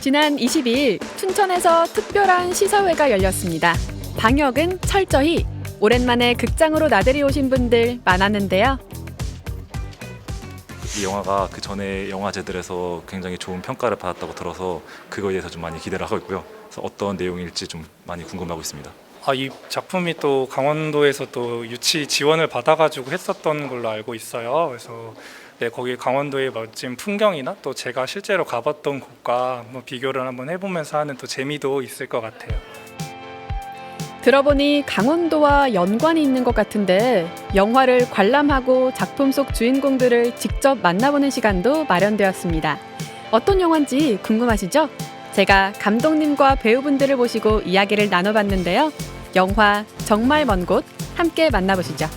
지난 22일 춘천에서 특별한 시사회가 열렸습니다. 방역은 철저히. 오랜만에 극장으로 나들이 오신 분들 많았는데요. 이 영화가 그 전에 영화제들에서 굉장히 좋은 평가를 받았다고 들어서 그거에 대해서 좀 많이 기대를 하고 있고요. 그래서 어떤 내용일지 좀 많이 궁금하고 있습니다. 이 작품이 또 강원도에서 또 유치 지원을 받아가지고 했었던 걸로 알고 있어요. 그래서 네, 거기 강원도의 멋진 풍경이나 또 제가 실제로 가봤던 곳과 한번 비교를 한번 해보면서 하는 또 재미도 있을 것 같아요. 들어보니 강원도와 연관이 있는 것 같은데 영화를 관람하고 작품 속 주인공들을 직접 만나보는 시간도 마련되었습니다. 어떤 영화인지 궁금하시죠? 제가 감독님과 배우분들을 모시고 이야기를 나눠봤는데요. 영화 정말 먼 곳 함께 만나보시죠.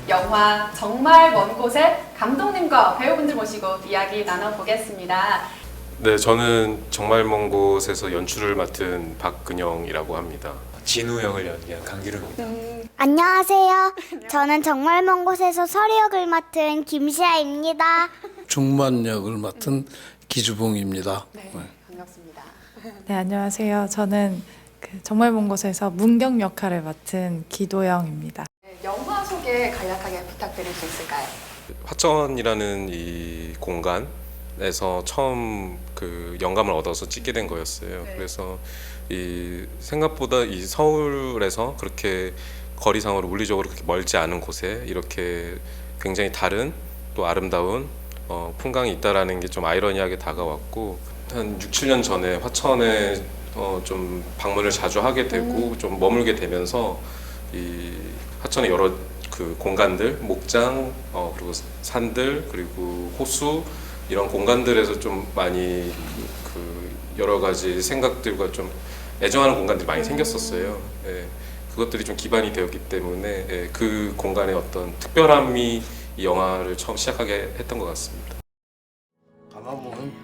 영화 정말 먼 곳에 감독님과 배우분들 모시고 이야기 나눠보겠습니다. 네, 저는 정말 먼 곳에서 연출을 맡은 박근영이라고 합니다. 진우 형을 연기한 강기름입니다. 안녕하세요. 저는 정말 먼 곳에서 서리 역을 맡은 김시아입니다. 중만 역을 맡은 기주봉입니다. 네, 반갑습니다. 네, 안녕하세요. 저는 정말 먼 곳에서 문경 역할을 맡은 기도영입니다. 영화 소개 간략하게 부탁드릴 수 있을까요? 화천이라는 이 공간에서 처음 그 영감을 얻어서 찍게 된 거였어요. 네. 그래서 이 생각보다 이 서울에서 그렇게 거리상으로 물리적으로 그렇게 멀지 않은 곳에 이렇게 굉장히 다른 또 아름다운 풍광이 있다라는 게 좀 아이러니하게 다가왔고, 한 6, 7년 전에 화천에 좀 방문을 자주 하게 되고 좀 머물게 되면서 이 화천의 여러 그 공간들, 목장, 그리고 산들, 그리고 호수 이런 공간들에서 좀 많이 그 여러 가지 생각들과 좀 애정하는 공간들이 많이 생겼었어요. 예, 그것들이 좀 기반이 되었기 때문에 예, 그 공간의 어떤 특별함이 이 영화를 처음 시작하게 했던 것 같습니다.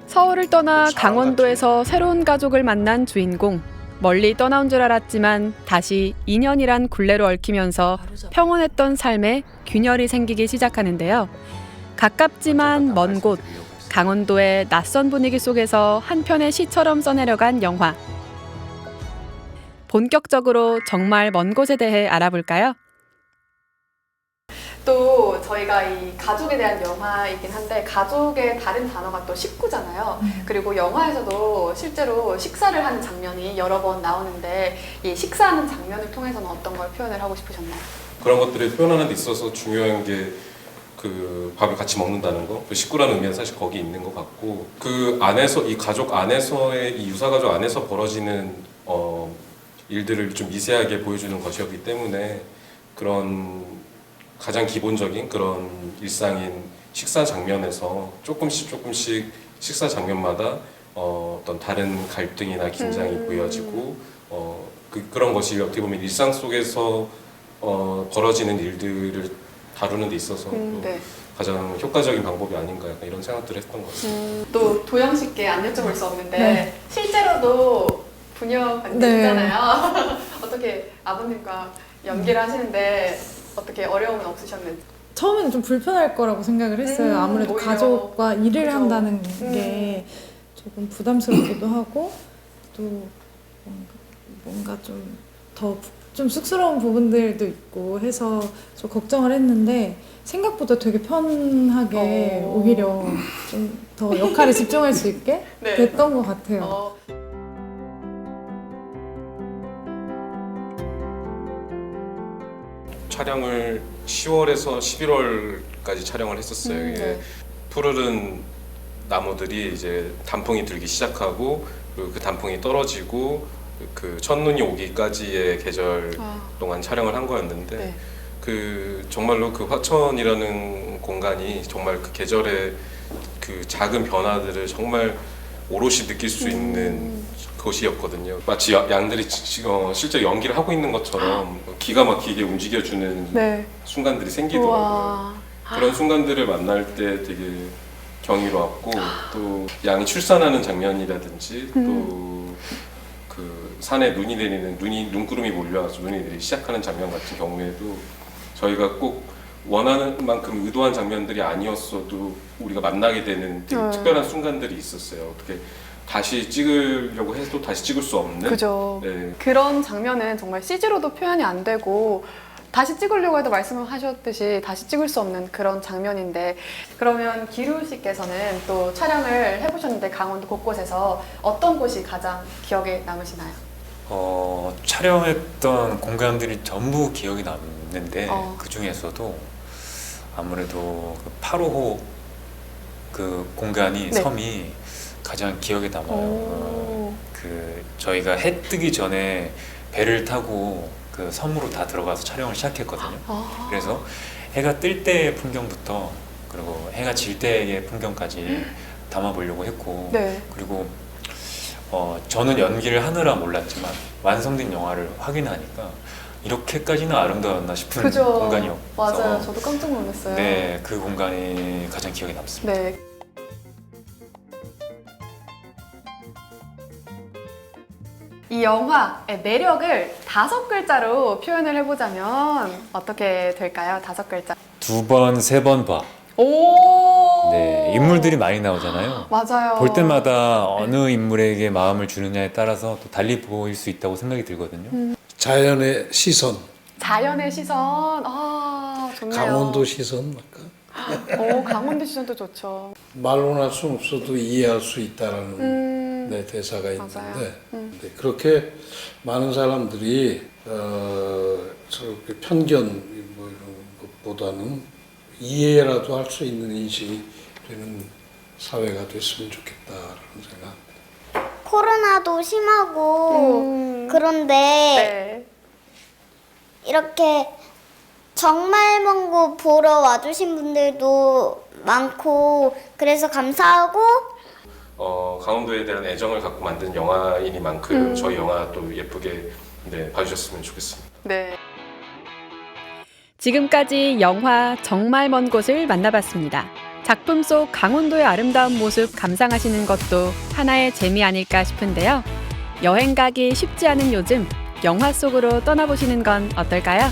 서울을 떠나 강원도에서 새로운 가족을 만난 주인공. 멀리 떠나온 줄 알았지만 다시 인연이란 굴레로 얽히면서 평온했던 삶에 균열이 생기기 시작하는데요. 가깝지만 먼 곳, 강원도의 낯선 분위기 속에서 한 편의 시처럼 써내려간 영화. 본격적으로 정말 먼 곳에 대해 알아볼까요? 또 저희가 이 가족에 대한 영화이긴 한데 가족의 다른 단어가 또 식구잖아요. 그리고 영화에서도 실제로 식사를 하는 장면이 여러 번 나오는데 이 식사하는 장면을 통해서는 어떤 걸 표현을 하고 싶으셨나요? 그런 것들을 표현하는 데 있어서 중요한 게 그 밥을 같이 먹는다는 거, 그 식구라는 의미는 사실 거기 있는 것 같고, 그 안에서 이 가족 안에서의 이 유사 가족 안에서 벌어지는 일들을 좀 미세하게 보여주는 것이었기 때문에 그런 가장 기본적인 그런 일상인 식사 장면에서 조금씩 식사 장면마다 어떤 다른 갈등이나 긴장이 보여지고 그런 것이 어떻게 보면 일상 속에서 벌어지는 일들을 다루는 데 있어서 네. 가장 효과적인 방법이 아닌가 약간 이런 생각들을 했던 것 같습니다. 또 도영 씨께 안 여쭤볼 수 없는데 네. 실제로도 부녀 관계 네. 있잖아요. 어떻게 아버님과 연기를 하시는데 어떻게 어려움은 없으셨는지? 처음에는 좀 불편할 거라고 생각을 했어요. 아무래도 오히려. 가족과 일을 그죠. 한다는 게 조금 부담스럽기도 하고 또 뭔가 좀 좀 쑥스러운 부분들도 있고 해서 좀 걱정을 했는데 생각보다 되게 편하게 오히려 좀 더 역할에 집중할 수 있게 네. 됐던 것 같아요. 촬영을 10월에서 11월까지 촬영을 했었어요. 이게 네. 푸르른 나무들이 이제 단풍이 들기 시작하고 그리고 그 단풍이 떨어지고 그 첫눈이 오기까지의 계절 동안 촬영을 한 거였는데 네. 그 정말로 그 화천이라는 공간이 정말 그 계절의 그 작은 변화들을 정말 오롯이 느낄 수 있는 곳이었거든요. 마치 양들이 실제 연기를 하고 있는 것처럼 기가 막히게 움직여주는 네. 순간들이 생기더라고요. 우와. 그런 순간들을 만날 때 되게 경이로웠고 또 양이 출산하는 장면이라든지 또 그 산에 눈이 내리는 눈구름이 몰려와서 눈이 내리기 시작하는 장면 같은 경우에도 저희가 꼭 원하는 만큼 의도한 장면들이 아니었어도 우리가 만나게 되는 되게 특별한 순간들이 있었어요. 어떻게 다시 찍으려고 해도 다시 찍을 수 없는. 그죠. 네. 그런 장면은 정말 CG로도 표현이 안 되고 다시 찍으려고 해도 말씀을 하셨듯이 다시 찍을 수 없는 그런 장면인데, 그러면 기루 씨께서는 또 촬영을 해보셨는데 강원도 곳곳에서 어떤 곳이 가장 기억에 남으시나요? 촬영했던 공간들이 전부 기억이 남는데 그 중에서도 아무래도 그 8호호 그 공간이 네. 섬이 가장 기억에 남아요. 그 저희가 해 뜨기 전에 배를 타고 그 섬으로 다 들어가서 촬영을 시작했거든요. 그래서 해가 뜰 때의 풍경부터 그리고 해가 질 때의 풍경까지 담아보려고 했고, 네. 그리고 저는 연기를 하느라 몰랐지만 완성된 영화를 확인하니까 이렇게까지는 아름다웠나 싶은 그죠. 공간이었어서 맞아요. 저도 깜짝 놀랐어요. 네, 그 공간이 가장 기억에 남습니다. 네. 이 영화의 매력을 5글자로 표현을 해보자면 어떻게 될까요? 5글자. 2번, 3번 봐. 오. 네, 인물들이 많이 나오잖아요. 맞아요. 볼 때마다 어느 인물에게 마음을 주느냐에 따라서 또 달리 보일 수 있다고 생각이 들거든요. 자연의 시선, 자연의 시선. 아, 좋네요. 강원도 시선, 아까 오, 강원도 시선도 좋죠. 말로는 할 수 없어도 이해할 수 있다라는 네, 대사가 맞아요. 있는데 네, 그렇게 많은 사람들이 저렇게 편견 뭐 이런 것보다는 이해라도 할 수 있는 인식이 되는 사회가 됐으면 좋겠다라는 생각. 코로나도 심하고 그런데 네. 이렇게 정말 먼 곳 보러 와주신 분들도 많고 그래서 감사하고 강원도에 대한 애정을 갖고 만든 영화이니만큼 저희 영화도 예쁘게 네, 봐주셨으면 좋겠습니다. 네. 지금까지 영화 정말 먼 곳을 만나봤습니다. 작품 속 강원도의 아름다운 모습 감상하시는 것도 하나의 재미 아닐까 싶은데요. 여행 가기 쉽지 않은 요즘 영화 속으로 떠나보시는 건 어떨까요?